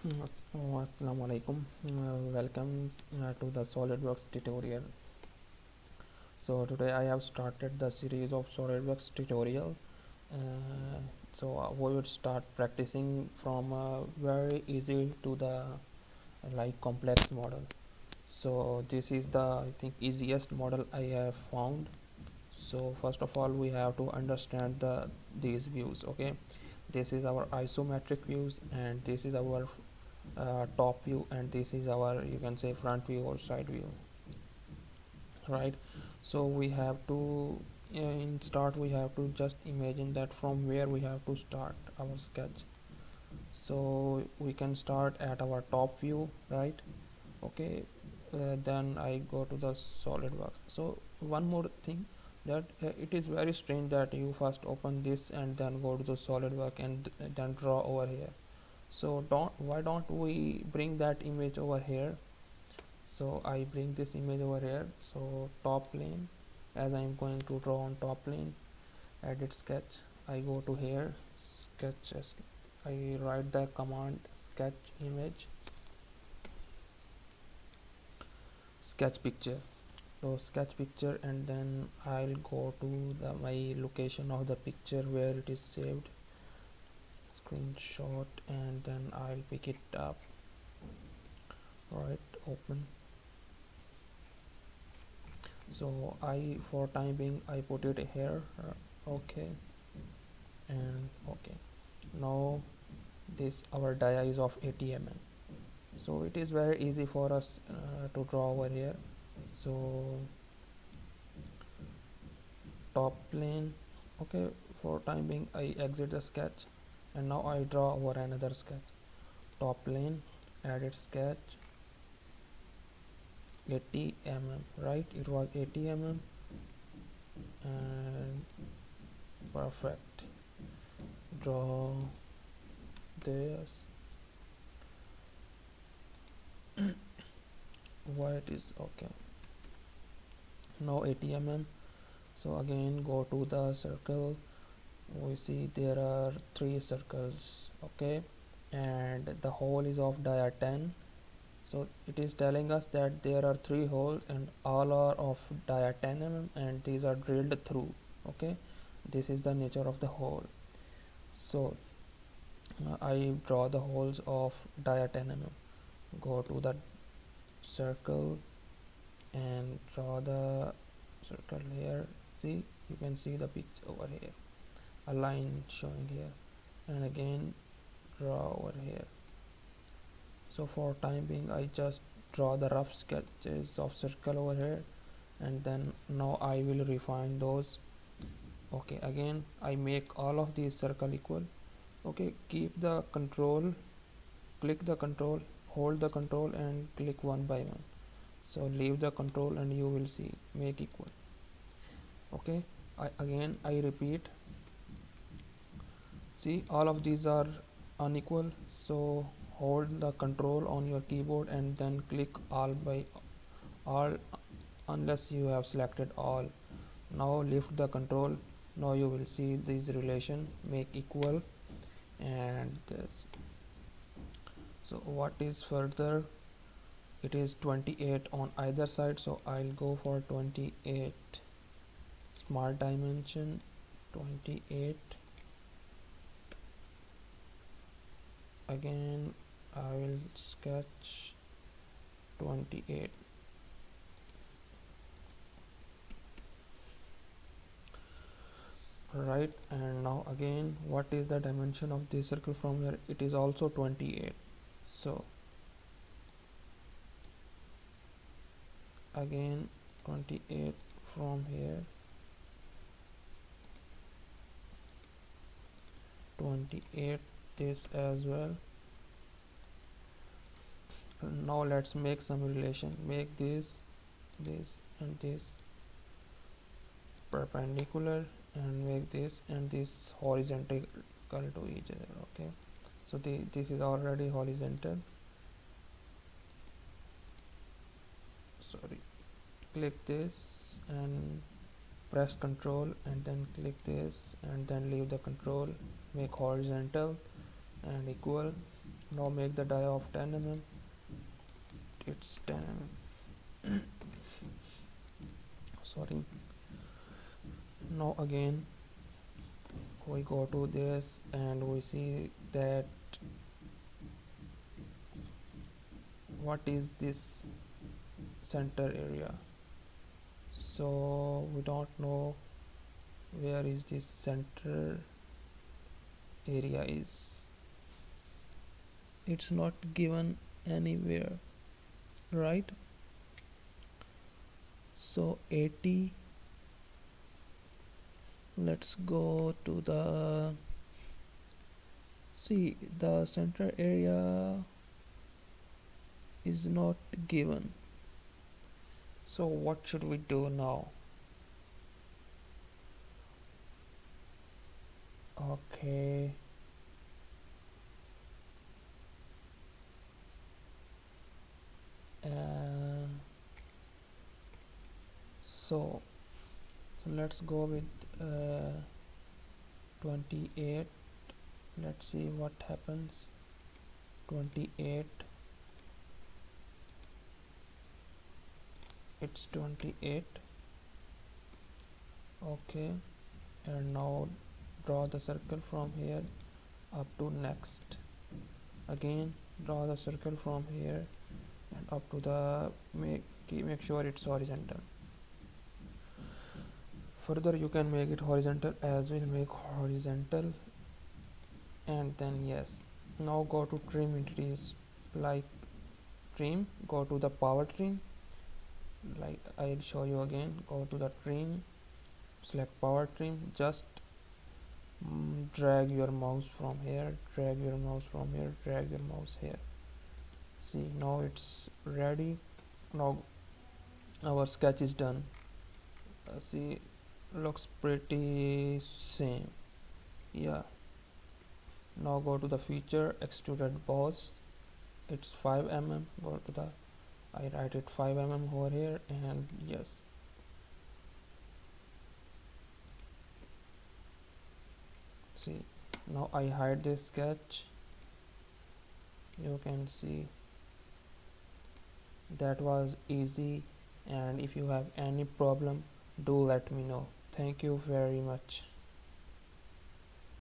Assalamu alaikum. Welcome to the Solidworks tutorial. So today I have started the series of Solidworks tutorial. Uh, we would start practicing from very easy to the like complex model. So this is the I think easiest model I have found. So first of all we have to understand these views. Okay, this is our isometric views and this is our top view, and this is our, you can say, front view or side view, right? So we have to in start we have to just imagine that from where we have to start our sketch. So we can start at our top view, right? Okay, then I go to the SolidWorks. So one more thing, that it is very strange that you first open this and then go to the SolidWorks and then draw over here. So don't why don't we bring that image over here? So I bring this image over here. So top plane, as I am going to draw on top plane, edit sketch, I go to here, sketch, I write the command sketch image, sketch picture. So sketch picture, and then I'll go to my location of the picture where it is saved, screenshot, and then I'll pick it up, right, open. So I, for time being, I put it here, okay, and okay. Now this our dia is of 80 mm, so it is very easy for us to draw over here. So top plane, okay, for time being I exit the sketch, and now I draw over another sketch. Top plane, edit sketch, 80 mm, right, it was 80 mm, and perfect, draw this. Why it is okay. Now 80 mm. So again go to the circle, we see there are three circles, okay, and the hole is of dia 10. So it is telling us that there are three holes and all are of dia 10 mm, and these are drilled through. Okay, this is the nature of the hole. So I draw the holes of dia 10 mm. Go to the circle and draw the circle here. See, you can see the picture over here, a line showing here, and again draw over here. So for time being I just draw the rough sketches of circle over here, and then now I will refine those. Okay, again I make all of these circle equal. Okay, keep the control, click the control, hold the control and click one by one. So leave the control and you will see make equal. Okay, I repeat, see all of these are unequal, so hold the control on your keyboard and then click all by all unless you have selected all. Now lift the control, now you will see this relation make equal and this. So what is further, it is 28 on either side, so I'll go for 28, smart dimension 28. Again I will sketch 28. Right, and now again what is the dimension of this circle from here? It is also 28. So again 28 from here, 28 this as well. Now let's make some relation, make this and this perpendicular, and make this and this horizontal to each other. Okay, so this is already horizontal, sorry, click this and press control and then click this and then leave the control, make horizontal and equal. Now make the die of 10 mm. It's 10 mm. Sorry. Now again we go to this and we see that what is this center area. So we don't know where is this center area is. It's not given anywhere, right? So 80, let's go to the, see, the center area is not given. So what should we do now? Okay, uh, so let's go with 28. Let's see what happens. 28, it's 28. Okay, and now draw the circle from here up to next. Again draw the circle from here and up to the, make sure it's horizontal. Further you can make it horizontal as well, make horizontal, and then yes. Now go to trim entities, like trim, go to the power trim, like I'll show you again. Go to the trim, select power trim, just drag your mouse from here, drag your mouse from here, drag your mouse here. See, now it's ready. Now our sketch is done. See, looks pretty same. Yeah. Now go to the feature, extruded boss. It's 5 mm. Go to the, I write it 5 mm over here, and yes. See, now I hide this sketch. You can see that was easy, and if you have any problem, do let me know. Thank you very much.